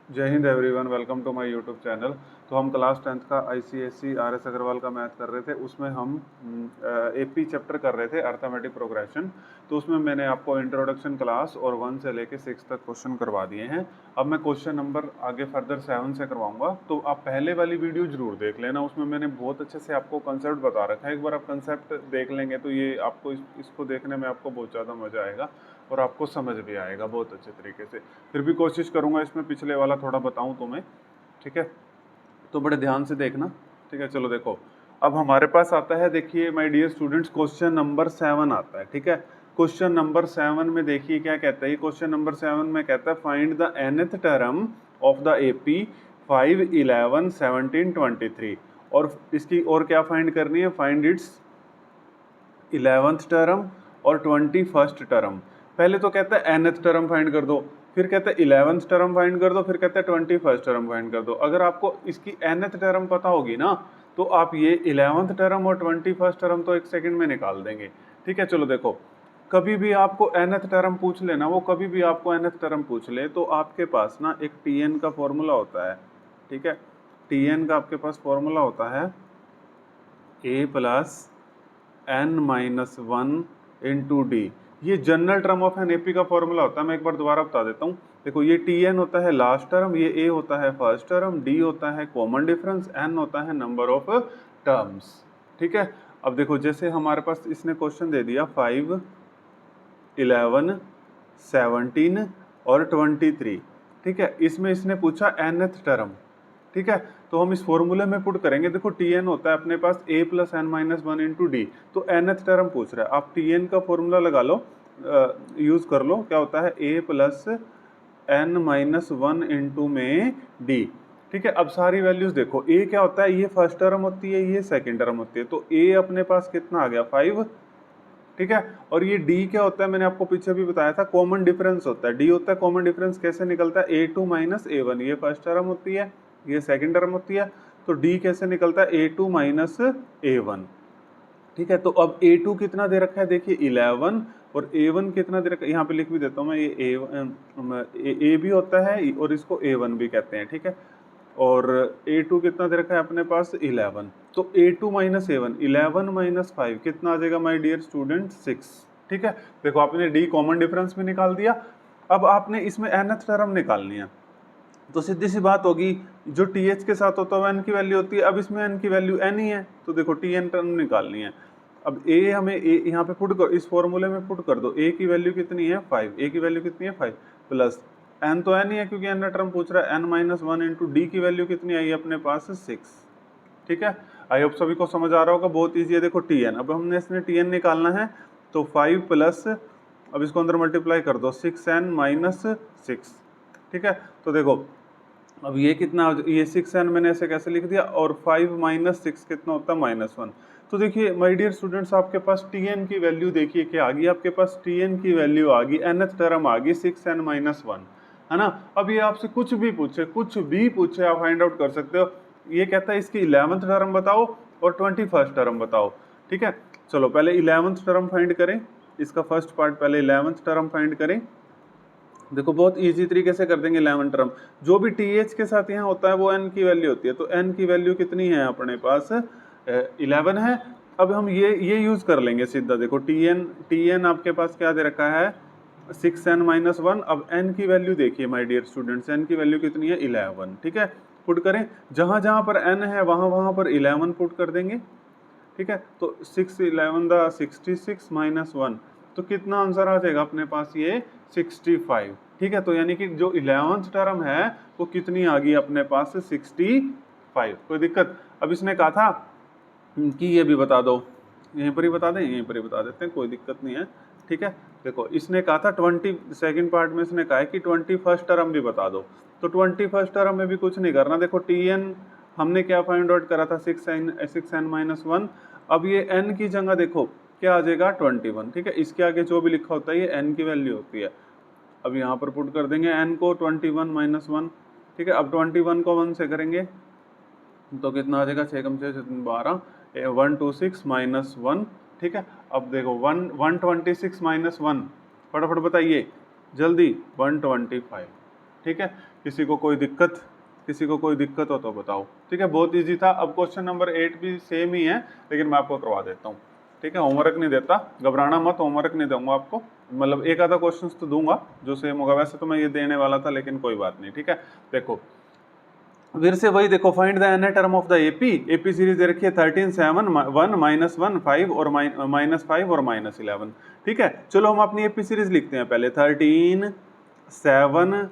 जय हिंद everyone, welcome to my YouTube channel. तो हम क्लास 10th का आईसीएसई आरएस अग्रवाल का मैथ कर रहे थे। उसमें हम एपी चैप्टर कर रहे थे, अर्थमेटिक प्रोग्रेशन। तो उसमें मैंने आपको इंट्रोडक्शन क्लास और 1 से लेके 6 तक क्वेश्चन करवा दिए हैं। अब मैं क्वेश्चन नंबर आगे फर्दर 7 से करवाऊंगा। तो आप पहले वाली वीडियो जरूर देख लेना, उसमें मैंने बहुत अच्छे से आपको कंसेप्ट बता रखा है। एक बार आप कंसेप्ट देख लेंगे तो ये आपको इसको देखने में आपको बहुत ज़्यादा मज़ा आएगा और आपको समझ भी आएगा बहुत अच्छे तरीके से। फिर भी कोशिश करूंगा इसमें पिछले वाला थोड़ा बताऊं तुम्हें, ठीक है? तो बड़े ध्यान से देखना, ठीक है? चलो देखो, अब हमारे पास आता है, देखिए my dear students, question number 7 आता है, ठीक है? क्वेश्चन नंबर 7 में देखिए क्या कहता है। ये क्वेश्चन नंबर 7 में कहता है find the nth term of the AP 5, 11, 17, 23। और इसकी और क्या फाइंड करनी है? फाइंड इट्स 11th टर्म और 21st टर्म। पहले तो कहता है nth टर्म फाइंड कर दो, फिर कहता है 11th टर्म फाइंड कर दो, फिर कहता है 21st टर्म फाइंड कर दो। अगर आपको इसकी nth टर्म पता होगी ना, तो आप ये 11th टर्म और 21st टर्म तो एक सेकंड में निकाल देंगे, ठीक है? चलो देखो, कभी भी आपको nth टर्म पूछ लेना, वो कभी भी आपको nth टर्म पूछ ले, तो आपके पास ना एक tn का फॉर्मूला होता है, ठीक है? tn का आपके पास फॉर्मूला होता है a plus n-1 into d. ये general term of an AP का फॉर्मूला होता है। मैं एक बार दोबारा बता देता हूँ। देखो, ये टी एन होता है लास्ट टर्म, ये ए होता है फर्स्ट टर्म, डी होता है कॉमन डिफरेंस, एन होता है नंबर ऑफ टर्म्स, ठीक है? अब देखो, जैसे हमारे पास इसने क्वेश्चन दे दिया 5, 11, 17 और 23, ठीक है? इसमें इसने पूछा nth टर्म, ठीक है? तो हम इस फॉर्मूले में पुट करेंगे। देखो, टी एन होता है अपने पास a plus n-1 into D. तो nth टर्म पूछ रहा है, आप टी एन का फॉर्मूला लगा लो, यूज कर लो। क्या होता है? a प्लस n-1 इंटू में डी, ठीक है? अब सारी वैल्यूज देखो, a क्या होता है? ये फर्स्ट टर्म होती है, ये सेकेंड टर्म होती है। तो a अपने पास कितना आ गया? 5, ठीक है? और ये d क्या होता है? मैंने आपको पीछे भी बताया था, कॉमन डिफरेंस होता है। d होता है कॉमन डिफरेंस। कैसे निकलता है? a2 minus a1। ये फर्स्ट टर्म होती है, ये सेकंड टर्म होती है। तो d कैसे निकलता है? a2 माइनस a1, ठीक है? तो अब a2 कितना दे रखा है? देखिए 11, और a1 कितना दे रखा है? यहाँ पे लिख भी देता हूँ मैं, ये a भी होता है और इसको a1 भी कहते हैं, ठीक है? और a2 कितना दे रखा है अपने पास? 11। तो a2 माइनस a1, 11 माइनस 5 कितना आ जाएगा माय डियर स्टूडेंट? 6, ठीक है? देखो, आपने d कॉमन डिफरेंस भी निकाल दिया। अब आपने इसमें nth टर्म निकालनी है। तो सीधी सी बात होगी, जो th के साथ होता है n की वैल्यू होती है। अब इसमें n की वैल्यू n ही है, तो देखो tn टर्म निकालनी है। अब a हमें यहाँ पे पुट कर, इस फॉर्मूले में पुट कर दो। a की वैल्यू कितनी है? 5। a की वैल्यू कितनी है? 5 प्लस n, तो n ही है क्योंकि n टर्म पूछ रहा है, n-1 इंटू डी की वैल्यू कितनी आई अपने पास? 6, ठीक है? आई होप सभी को समझ आ रहा होगा। बहुत ईजी है। देखो tn, अब हमने इसमें tn निकालना है, तो 5 प्लस, अब इसको अंदर मल्टीप्लाई कर दो, 6n माइनस 6, ठीक है? तो देखो, अब ये कितना, ये 6n मैंने ऐसे कैसे लिख दिया, और 5 माइनस 6 कितना होता है? -1। तो देखिए माय डियर स्टूडेंट्स, आपके पास tn की वैल्यू देखिए क्या आ गई? आपके पास tn की वैल्यू आ गई, nth टर्म आ गई 6n-1, है ना? अब ये आपसे कुछ भी पूछे आप फाइंड आउट कर सकते हो। ये कहता है इसकी 11th टर्म बताओ और 21st टर्म बताओ, ठीक है? चलो पहले 11th टर्म फाइंड करें। इसका फर्स्ट पार्ट, पहले 11th टर्म फाइंड करें। देखो, बहुत इजी तरीके से कर देंगे 11 टर्म। जो भी th के साथ यहाँ होता है वो n की वैल्यू होती है। तो n की वैल्यू कितनी है अपने पास? 11 है। अब हम ये यूज कर लेंगे सीधा। देखो, tn आपके पास क्या दे रखा है? 6n-1। अब n की वैल्यू देखिए माय डियर स्टूडेंट्स, n की वैल्यू कितनी है? 11, ठीक है? पुट करें, जहां जहां पर n है वहां वहां पर 11 पुट कर देंगे, ठीक है? तो 6 11 द 66 माइनस 1, तो कितना आंसर आ जाएगा अपने पास? ये 65, ठीक है? तो यानी कि जो 11th टर्म है वो कितनी आ गई अपने पास? 65। कोई दिक्कत? अब इसने कहा था कि ये भी बता दो, यहीं पर ही बता दें, यहीं पर ही बता देते हैं, कोई दिक्कत नहीं है, ठीक है? देखो, इसने कहा था 22nd पार्ट में इसने कहा है कि 21st टर्म भी बता दो। तो 21st टर्म में भी कुछ नहीं करना। देखो, tn हमने क्या फाइंड आउट करा था? 6n-1। अब ये n की जगह देखो क्या आ जाएगा? 21, ठीक है? इसके आगे जो भी लिखा होता है ये n की वैल्यू होती है। अब यहाँ पर पुट कर देंगे n को, 21-1, ठीक है? अब 21 को 1 से करेंगे तो कितना आ जाएगा? 6 कम 6 12, 126 माइनस 1, ठीक है? अब देखो 126 माइनस 1, फटाफट बताइए जल्दी। 125, ठीक है? किसी को कोई दिक्कत हो तो बताओ। ठीक है, बहुत इजी था। अब क्वेश्चन नंबर 8 भी सेम ही है, लेकिन मैं आपको करवा देता हूँ। ठीक है, होमवर्क नहीं देता, घबराना मत, होमवर्क नहीं दूंगा आपको, मतलब एक आधा क्वेश्चन तो दूंगा जो सेम होगा। वैसे तो मैं ये देने वाला था, लेकिन कोई बात नहीं। ठीक है, देखो फिर से वही देखो, find the n term of the AP series दे रखी है 13 7 1 -1 5 और -5 और -11। ठीक है, चलो हम अपनी एपी सीरीज लिखते हैं पहले। 13 7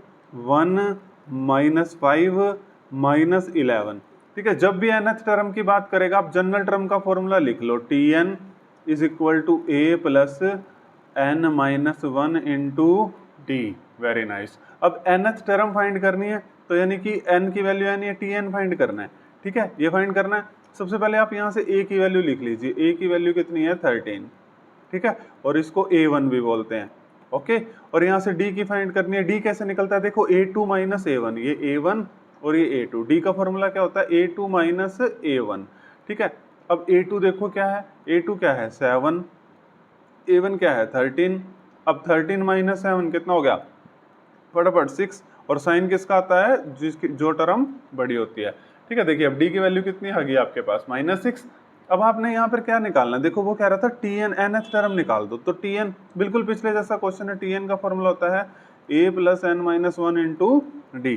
1 -5 -11। ठीक है, जब भी nth टर्म की बात करेगा आप जनरल टर्म का फॉर्मूला लिख लो, Tn is equal to a plus n-1 into d. Very nice. अब nth टर्म फाइंड करनी है, तो यानी कि n की वैल्यू यानी Tn फाइंड करना है। ठीक है, ये फाइंड करना है। सबसे पहले आप यहाँ से a की वैल्यू लिख लीजिए, a की वैल्यू कितनी है 13। ठीक है, और इसको a1 भी बोलते हैं। ओके, और यहाँ से d की फाइंड करनी है। d कैसे निकलता है, देखो a2 माइनस a1, ये a1 और ये a2। d का फॉर्मूला क्या होता है, a2 माइनस a1। ठीक है, अब a2 देखो क्या है, a2 क्या है 7, a1 क्या है 13। अब 13 माइनस 7 कितना हो गया, फटाफट 6। और साइन किसका आता है, जिसकी जो टर्म बड़ी होती है। ठीक है, देखिए अब d की वैल्यू कितनी आ गई आपके पास -6। अब आपने यहाँ पर क्या निकालना है, देखो वो कह रहा था Tn nth टर्म निकाल दो, तो Tn बिल्कुल पिछले जैसा क्वेश्चन है। Tn का फॉर्मूला होता है a plus n-1 into D.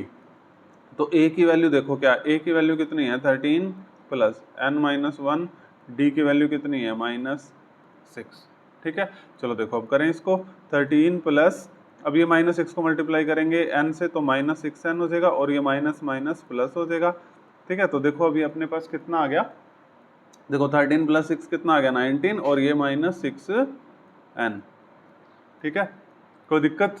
तो a की वैल्यू देखो क्या, a की वैल्यू कितनी है 13 प्लस n-1, d की वैल्यू कितनी है -6। ठीक है, चलो देखो अब करें इसको, 13 प्लस, अब ये -6 को मल्टीप्लाई करेंगे n से तो -6n हो जाएगा, और ये माइनस माइनस प्लस हो जाएगा। ठीक है, तो देखो अभी अपने पास कितना आ गया, देखो 13 प्लस 6 कितना आ गया 19, और ये -6n। ठीक है, कोई दिक्कत,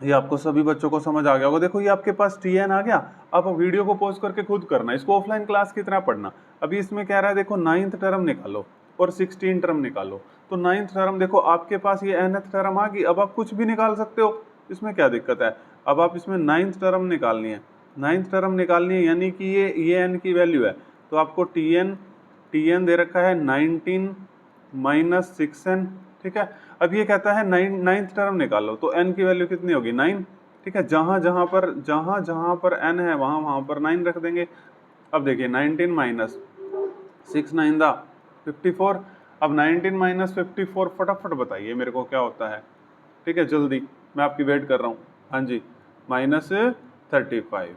ये आपको सभी बच्चों को समझ आ गया होगा। देखो ये आपके पास Tn आ गया। आप वीडियो को पॉज करके खुद करना, इसको ऑफलाइन क्लास की तरह पढ़ना। अभी इसमें कह रहा है देखो 9th टर्म निकालो और 16 टर्म निकालो। तो 9th टर्म देखो आपके पास ये nth टर्म आ गई। अब आप कुछ भी निकाल सकते हो, इसमें क्या दिक्कत है। अब आप इसमें 9th टर्म निकालनी है, 9th टर्म निकालनी है, यानी कि ये n की वैल्यू है। तो आपको Tn दे रखा है 19 माइनस 6n। ठीक है, अब ये कहता है 9th टर्म निकालो, तो n की वैल्यू कितनी होगी 9। ठीक है, जहां जहां पर n है वहां पर 9 रख देंगे। अब देखिए 19 माइनस 6 9 दा 54। अब 19 माइनस 54 फटाफट बताइए मेरे को क्या होता है। ठीक है, जल्दी, मैं आपकी वेट कर रहा हूँ। हाँ जी, -35।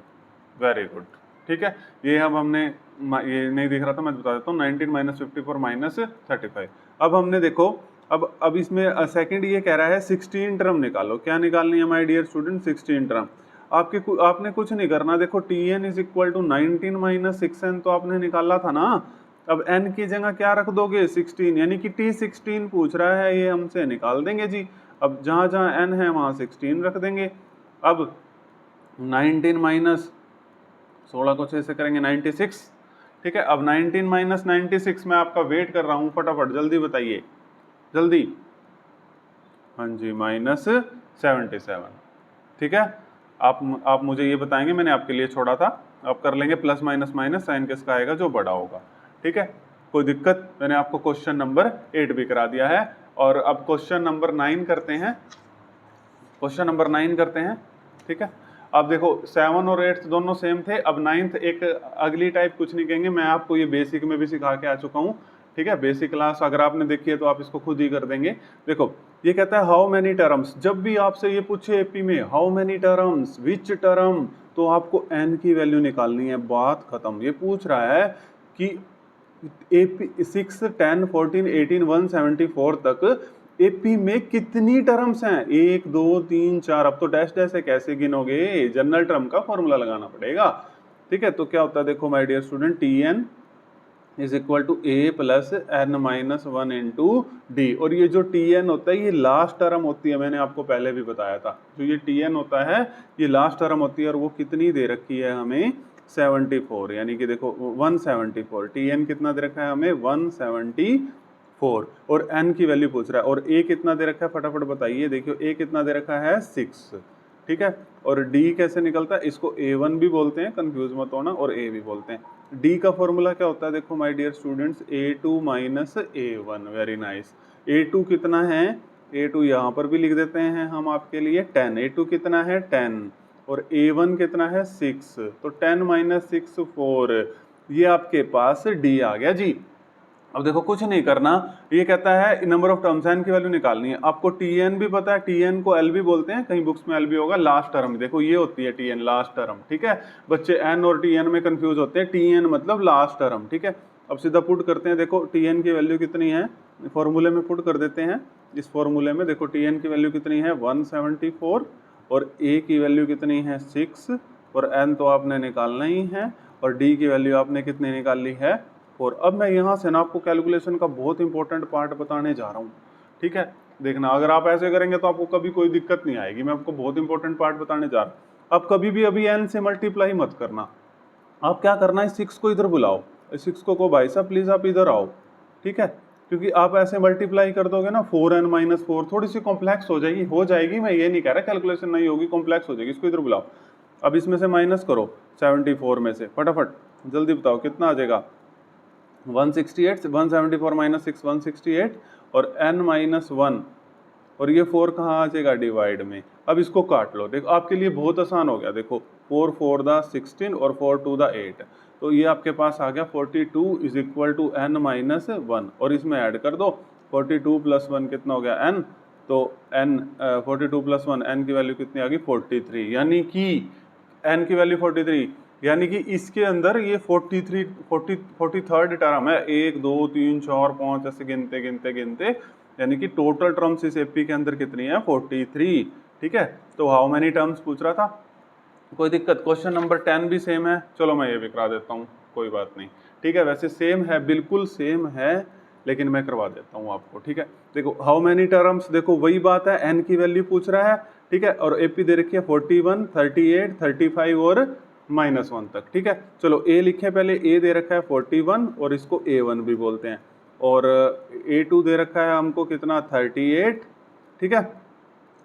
Very good. ठीक है, ये अब हमने, ये नहीं दिख रहा था, मैं बता देता हूँ, 19 माइनस 54 -35। अब हमने देखो, अब इसमें सेकंड ये कह रहा है 16 टर्म निकालो। क्या निकालनी है माय डियर स्टूडेंट, 16 टर्म। आपने कुछ नहीं करना, देखो Tn is equal to 19 minus 6n तो आपने निकाला था ना। अब n की जगह क्या रख दोगे 16, यानी कि T16 पूछ रहा है, ये हमसे निकाल देंगे जी। अब जहां जहां n है वहां 16 रख देंगे। अब 19 माइनस 16 को 6 से करेंगे 96। ठीक है, अब 19 माइनस 96 में आपका वेट कर रहा हूँ, फटाफट जल्दी बताइए, जल्दी। हाँ जी, -77। ठीक है, आप मुझे ये बताएंगे, मैंने आपके लिए छोड़ा था। आप कर लेंगे प्लस माइनस माइनस, साइन किसका आएगा, जो बड़ा होगा। ठीक है, कोई दिक्कत, मैंने आपको क्वेश्चन नंबर 8 भी करा दिया है। और अब क्वेश्चन नंबर 9 करते हैं, क्वेश्चन नंबर 9 करते हैं। ठीक है, अब देखो 7 और 8 दोनों सेम थे। अब 9th एक अगली टाइप, कुछ नहीं कहेंगे, मैं आपको ये बेसिक में भी सिखा के आ चुका हूँ। ठीक है, बेसिक क्लास अगर आपने देखी है तो आप इसको खुद ही कर देंगे। देखो ये कहता है हाउ मेनी टर्म्स, जब भी आपसे ये पूछे एपी में how many terms which term, तो आपको n की वैल्यू निकालनी है, बात खत्म। ये पूछ रहा है कि एपी 6 10 14 18 174 तक एपी में कितनी टर्म्स हैं, 1 2 3 4। अब तो डैश डैश है, कैसे गिनोगे, जनरल टर्म का फॉर्मूला लगाना पड़ेगा। ठीक है, तो क्या होता है देखो my dear student, Tn is equal to a plus n-1 into d. और ये जो Tn होता है ये लास्ट टर्म होती है, मैंने आपको पहले भी बताया था। जो ये Tn होता है ये लास्ट टर्म होती है, और वो कितनी दे रखी है हमें 74, यानी कि देखो 174। Tn कितना दे रखा है हमें 174, और n की वैल्यू पूछ रहा है। और a कितना दे रखा है, फटाफट बताइए, देखियो a कितना दे रखा है 6। ठीक है, और d कैसे निकलता है, इसको a1 भी बोलते हैं, कंफ्यूज मत होना, और a भी बोलते हैं। d का फॉर्मूला क्या होता है, देखो my dear students, a2 minus a1। Very nice. a2 कितना है, a2 यहाँ पर भी लिख देते हैं हम आपके लिए 10। a2 कितना है 10, और A1 कितना है 6, तो 10 माइनस 6 4, ये आपके पास D आ गया जी। अब देखो कुछ नहीं करना, ये कहता है नंबर ऑफ टर्म्स n की वैल्यू निकालनी है। आपको tn भी पता है, tn को l भी बोलते हैं, कहीं बुक्स में l भी होगा, लास्ट टर्म। देखो ये होती है tn लास्ट टर्म, ठीक है। बच्चे n और tn में कंफ्यूज होते हैं, tn मतलब लास्ट टर्म, ठीक है। अब सीधा पुट करते हैं, देखो tn की वैल्यू कितनी है, फॉर्मूले में पुट कर देते हैं। इस फॉर्मूले में देखो tn की वैल्यू कितनी है 174, और a की वैल्यू कितनी है 6, और n तो आपने निकालना ही है, और d की वैल्यू आपने कितनी निकाल ली है 4। अब मैं यहाँ से ना आपको कैलकुलेशन का बहुत इंपॉर्टेंट पार्ट बताने जा रहा हूँ, ठीक है। देखना, अगर आप ऐसे करेंगे तो आपको कभी कोई दिक्कत नहीं आएगी। मैं आपको बहुत इंपॉर्टेंट पार्ट बताने जा रहा हूँ। आप कभी भी अभी n से मल्टीप्लाई मत करना। आप क्या करना है, 6 को इधर बुलाओ, 6 को भाई साहब प्लीज आप इधर आओ, ठीक है। क्योंकि आप ऐसे मल्टीप्लाई कर दोगे ना 4n माइनस 4, थोड़ी सी कॉम्प्लेक्स हो जाएगी। मैं ये नहीं कह रहा कैलकुलेशन नहीं होगी, कॉम्प्लेक्स हो जाएगी। इसको इधर बुलाओ। अब इसमें से माइनस करो 74 में से, फटाफट जल्दी बताओ कितना आ जाएगा 168, 174 माइनस 6 168, और n माइनस 1, और ये 4 कहाँ आ जाएगा डिवाइड में। अब इसको काट लो, देखो आपके लिए बहुत आसान हो गया। देखो 4 4 दा 16 और 4 2 दा 8, तो ये आपके पास आ गया 42 is equal to n minus 1, और इसमें ऐड कर दो 42 प्लस 1 कितना हो गया n, तो n 42 प्लस 1 n की वैल्यू कितनी आ गई 43, यानी कि n की वैल्यू 43, यानी कि इसके अंदर ये 43rd टर्म है, 1 2 3 4 5 ऐसे गिनते गिनते गिनते, यानी कि टोटल टर्म्स इस एपी के अंदर कितनी है 43, ठीक है। तो हाउ मेनी टर्म्स पूछ रहा था, कोई दिक्कत। क्वेश्चन नंबर 10 भी सेम है, चलो मैं ये भी करा देता हूँ, कोई बात नहीं, ठीक है। वैसे सेम है, बिल्कुल सेम है, लेकिन मैं करवा देता हूँ आपको, ठीक है। देखो हाउ मेनी टर्म्स, देखो वही बात है, n की वैल्यू पूछ रहा है, ठीक है, और एपी दे रखी है 41 38 35 और -1 तक, ठीक है। चलो a लिखे पहले, a दे रखा है 41 और इसको a1 भी बोलते हैं, और a2 दे रखा है हमको कितना 38, ठीक है,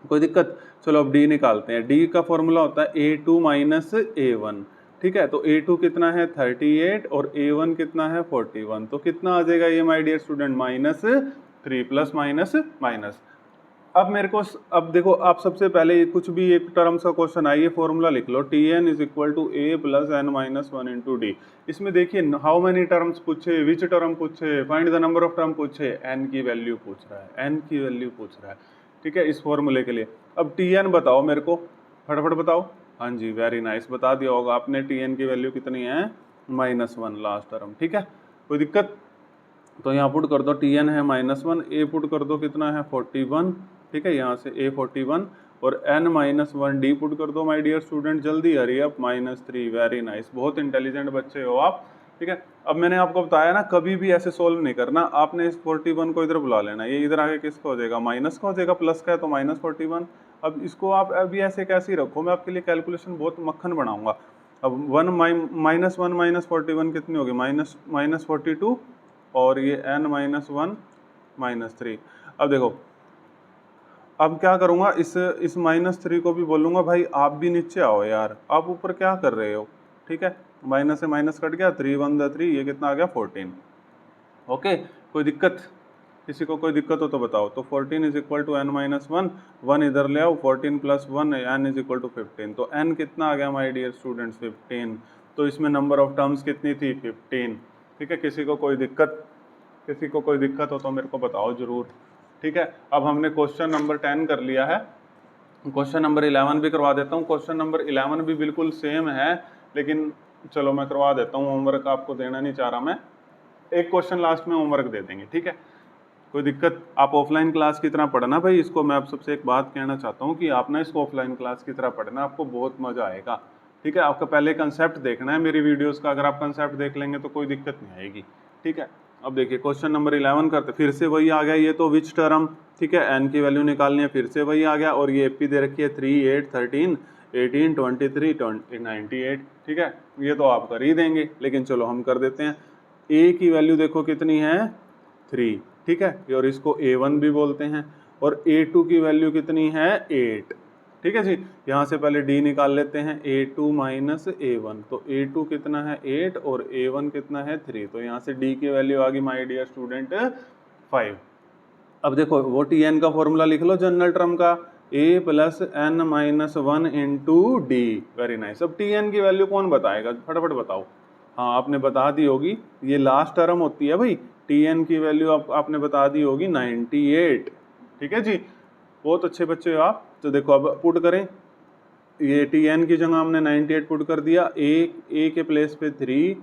कोई दिक्कत। चलो अब d निकालते हैं। d का फॉर्मूला होता है a2 माइनस a1, ठीक है। तो a2 कितना है 38 और a1 कितना है 41, तो कितना आ जाएगा ये my dear student -3 plus minus minus. अब मेरे को, अब देखो आप सबसे पहले कुछ भी एक टर्म्स का क्वेश्चन आइए, फॉर्मूला लिख लो tn is equal to a plus n minus 1 into d. इसमें देखिए हाउ मेनी टर्म्स पूछे, विच टर्म पूछे, find the number of term पूछे, n की वैल्यू पूछ रहा है, n की वैल्यू पूछ रहा है, ठीक है, इस फॉर्मूले के लिए। अब tn बताओ मेरे को, फटाफट बताओ। हाँ जी, वेरी नाइस, बता दिया होगा आपने, tn की वैल्यू कितनी है -1 लास्ट टर्म, ठीक है, कोई दिक्कत। तो यहाँ पुट कर दो tn है -1, a पुट कर दो कितना है 41, ठीक है, यहाँ से a 41, और n माइनस 1 d पुट कर दो माय डियर स्टूडेंट, जल्दी हरी अप -3, वेरी नाइस, बहुत इंटेलिजेंट बच्चे हो आप, ठीक है। अब मैंने आपको बताया ना, कभी भी ऐसे सोल्व नहीं करना, आपने इस 41 को इधर बुला लेना, ये इधर आगे किसका हो जाएगा माइनस का हो जाएगा, प्लस का है तो -41। अब इसको आप अभी ऐसे कैसे ही रखो, मैं आपके लिए कैलकुलेशन बहुत मक्खन बनाऊंगा। अब 1 माइनस 41 कितनी होगी -42, और ये n माइनस 1 -3। अब देखो, अब क्या करूंगा, इस -3 को भी बोलूंगा भाई आप भी नीचे आओ यार, आप ऊपर क्या कर रहे हो, ठीक है। माइनस से माइनस कट गया, 3 1 3, ये कितना आ गया 14, ओके, कोई दिक्कत, किसी को कोई दिक्कत हो तो बताओ। तो 14 is equal to n minus 1, 1 इधर ले आओ, 14 plus 1 n is equal to 15, तो n कितना आ गया माय डियर स्टूडेंट्स 15। तो इसमें नंबर ऑफ टर्म्स कितनी थी 15, ठीक है। किसी को कोई दिक्कत हो तो मेरे को बताओ जरूर, ठीक है। अब हमने क्वेश्चन नंबर 10 कर लिया है, क्वेश्चन नंबर 11 भी करवा देता हूँ। क्वेश्चन नंबर 11 भी बिल्कुल सेम है, लेकिन चलो मैं करवा देता हूँ, होमवर्क आपको देना नहीं चाह रहा मैं, एक क्वेश्चन लास्ट में होमवर्क दे देंगे, ठीक है, कोई दिक्कत। आप ऑफलाइन क्लास की तरह पढ़ना भाई इसको, मैं आप सबसे एक बात कहना चाहता हूँ कि आप ना इसको ऑफलाइन क्लास की तरह पढ़ना, आपको बहुत मजा आएगा, ठीक है। आपका पहले कंसेप्ट देखना है मेरी वीडियोस का, अगर आप कंसेप्ट देख लेंगे तो कोई दिक्कत नहीं आएगी, ठीक है। अब देखिए क्वेश्चन नंबर 11 करते, फिर से वही आ गया, ये तो विच टर्म, ठीक है, n की वैल्यू निकालनी है, फिर से वही आ गया, और ये एपी दे रखी है 3 8 13 18 23 98, ठीक है, ये तो आप कर ही देंगे, लेकिन चलो हम कर देते हैं। a की वैल्यू देखो कितनी है 3, ठीक है, और इसको a1 भी बोलते हैं, और a2 की वैल्यू कितनी है 8, ठीक है जी। यहाँ से पहले d निकाल लेते हैं, a2 माइनस a1, तो a2 कितना है 8 और a1 कितना है 3, तो यहाँ से d की वैल्यू आ गई माय डियर स्टूडेंट 5। अब देखो वो tn का फॉर्मूला लिख लो जनरल टर्म का, a plus n minus one into d. Very nice. अब टी एन की वैल्यू कौन बताएगा, फटाफट बताओ। हाँ आपने बता दी होगी, ये लास्ट टर्म होती है भाई, टी एन की वैल्यू आपने बता दी होगी 98। ठीक है जी, बहुत अच्छे बच्चे हो आप। तो देखो अब पुट करें, ये टी एन की जगह हमने 98 पुट कर दिया, ए के प्लेस पे 3,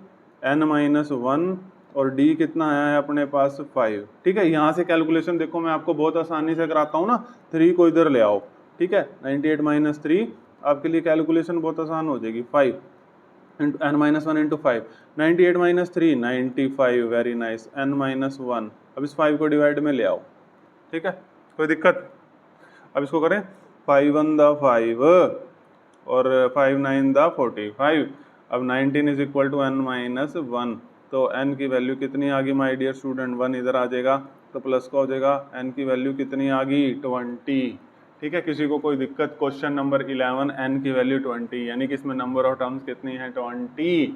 एन माइनस वन, और डी कितना आया है अपने पास 5। ठीक है, यहाँ से कैलकुलेशन देखो मैं आपको बहुत आसानी से कराता हूँ ना, 3 को इधर ले आओ। ठीक है, 98 माइनस 3 आपके लिए कैलकुलेशन बहुत आसान हो जाएगी। 5 into n minus one into 5, 98 minus 3 95। Very nice, n minus one. अब इस 5 को डिवाइड में ले आओ। ठीक है, कोई दिक्कत? अब इसको करें 5 1 द 5 और 5 9 द 45। अब 19 is equal to n minus one, तो n की वैल्यू कितनी आ गई माय डियर स्टूडेंट, 1 इधर आ जाएगा तो प्लस का हो जाएगा, n की वैल्यू कितनी आ गई 20। ठीक है, किसी को कोई दिक्कत? क्वेश्चन नंबर 11, n की वैल्यू 20, यानी कि इसमें नंबर ऑफ टर्म्स कितनी है 20।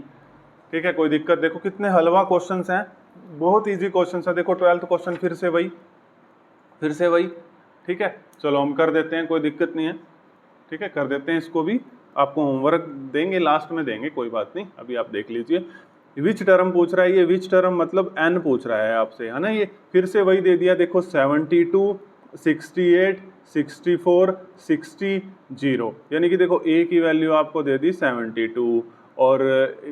ठीक है, कोई दिक्कत? देखो कितने हलवा क्वेश्चन हैं, बहुत ईजी क्वेश्चन है। देखो 12th क्वेश्चन फिर से वही। ठीक है, चलो हम कर देते हैं, कोई दिक्कत नहीं है। ठीक है, कर देते हैं इसको भी, आपको होमवर्क देंगे लास्ट में देंगे, कोई बात नहीं, अभी आप देख लीजिए। विच टर्म पूछ रहा है ये, विच टर्म मतलब n पूछ रहा है आपसे, है ना। ये फिर से वही दे दिया, देखो 72 68 64 60 0, यानी कि देखो a की वैल्यू आपको दे दी 72, और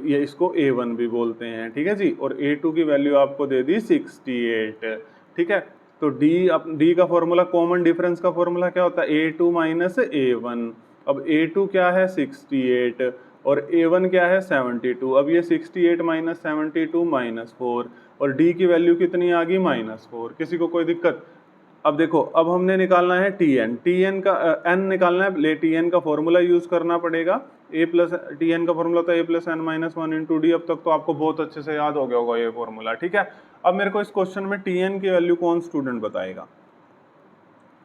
ये इसको a1 भी बोलते हैं। ठीक है जी, और a2 की वैल्यू आपको दे दी 68। ठीक है, तो d का फॉर्मूला, कॉमन डिफरेंस का फॉर्मूला क्या होता है, a2 माइनस a1। अब a2 क्या है 68 और a1 क्या है 72। अब ये 68 माइनस 72 माइनस 4, और d की वैल्यू कितनी आ गई -4। किसी को कोई दिक्कत? अब देखो, अब हमने निकालना है tn का n निकालना है, ले tn का फॉर्मूला यूज करना पड़ेगा। a प्लस tn का फॉर्मूला था a plus n minus one into d. अब तक तो आपको बहुत अच्छे से याद हो गया होगा ये फॉर्मूला। ठीक है, अब मेरे को इस क्वेश्चन में tn की वैल्यू कौन स्टूडेंट बताएगा?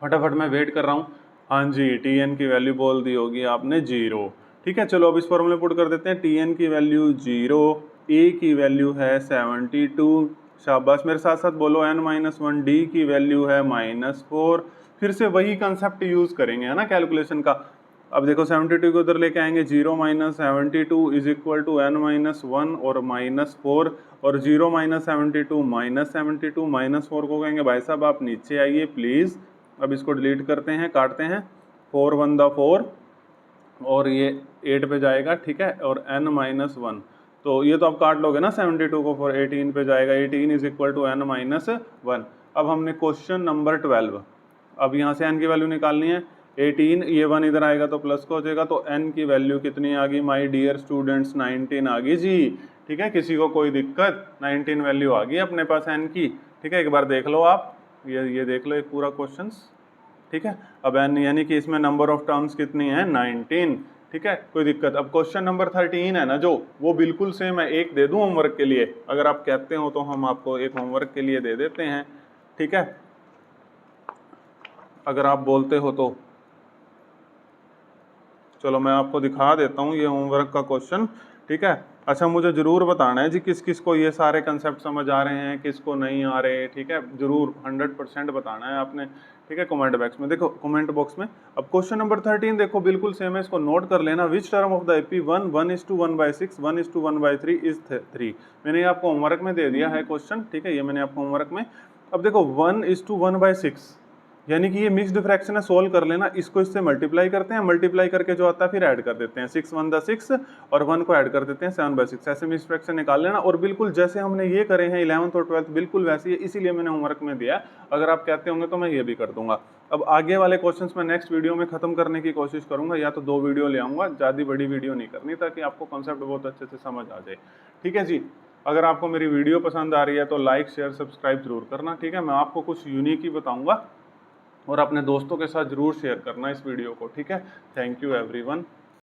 फटाफट मैं वेट कर रहा हूँ। हाँ जी, tn की वैल्यू बोल दी होगी आपने 0। ठीक है, चलो अब इस फॉर्मूले पुट कर देते हैं, tn की वैल्यू 0, a की वैल्यू है 72, शाबाश, मेरे साथ साथ बोलो n माइनस वन, डी की वैल्यू है -4। फिर से वही कंसेप्ट यूज करेंगे, है ना, कैलकुलेशन का। अब देखो 72 को उधर लेके आएंगे, 0 minus 72 is equal to n minus one और -4, और 0 माइनस 72 -72 -4 को कहेंगे भाई साहब आप नीचे आइए प्लीज़। अब इसको डिलीट करते हैं, काटते हैं, 4 1 द 4, और ये 8 पे जाएगा। ठीक है, और n माइनस वन, तो ये तो आप काट लोगे ना 72 को, for 18 पे जाएगा, 18 is equal to n minus one. अब हमने क्वेश्चन नंबर 12, अब यहाँ से n की वैल्यू निकालनी है। 18, ये 1 इधर आएगा तो प्लस का हो जाएगा, तो n की वैल्यू कितनी आ गई माय डियर स्टूडेंट्स 19 आ गई जी। ठीक है, किसी को कोई दिक्कत? 19 वैल्यू आ गई अपने पास n की। ठीक है, एक बार देख लो आप, ये देख लो एक पूरा क्वेश्चन। ठीक है, अब n यानी कि इसमें नंबर ऑफ टर्म्स कितनी है 19। ठीक है, कोई दिक्कत? अब क्वेश्चन नंबर 13 है ना जो, वो बिल्कुल सेम है, एक दे दूं होमवर्क के लिए, अगर आप कहते हो तो हम आपको एक होमवर्क के लिए दे देते हैं। ठीक है, अगर आप बोलते हो तो चलो मैं आपको दिखा देता हूँ ये होमवर्क का क्वेश्चन। ठीक है, अच्छा मुझे ज़रूर बताना है जी किस किस को ये सारे कंसेप्ट समझ आ रहे हैं, किसको नहीं आ रहे। ठीक है, ज़रूर 100% बताना है आपने। ठीक है, कमेंट बॉक्स में, देखो कमेंट बॉक्स में। अब क्वेश्चन नंबर 13 देखो बिल्कुल सेम है, इसको नोट कर लेना। Which term of the AP 1:1/6 1:1/3 is 3। मैंने ये आपको होमवर्क में दे दिया है क्वेश्चन। ठीक है, ये मैंने आपको होमवर्क में। अब देखो 1:1/6, यानी कि ये मिक्स्ड फ्रैक्शन है, सोल्व कर लेना। इसको इससे मल्टीप्लाई करते हैं, मल्टीप्लाई करके जो आता है फिर ऐड कर देते हैं, 6 1 द 6 और 1 को ऐड कर देते हैं 7/6। ऐसे मिक्स्ड फ्रैक्शन निकाल लेना, और बिल्कुल जैसे हमने ये करे हैं 11th और 12th बिल्कुल वैसे ही है, इसीलिए मैंने होमवर्क में दिया। अगर आप कहते होंगे तो मैं ये भी कर दूंगा। अब आगे वाले क्वेश्चंस मैं नेक्स्ट वीडियो में खत्म करने की कोशिश करूंगा, या तो 2 वीडियो ले आऊंगा, ज़्यादा बड़ी वीडियो नहीं करनी, ताकि आपको कॉन्सेप्ट बहुत अच्छे से समझ आ जाए। ठीक है जी, अगर आपको मेरी वीडियो पसंद आ रही है तो लाइक शेयर सब्सक्राइब जरूर करना। ठीक है, मैं आपको कुछ यूनिक ही बताऊंगा, और अपने दोस्तों के साथ जरूर शेयर करना इस वीडियो को। ठीक है, थैंक यू एवरीवन।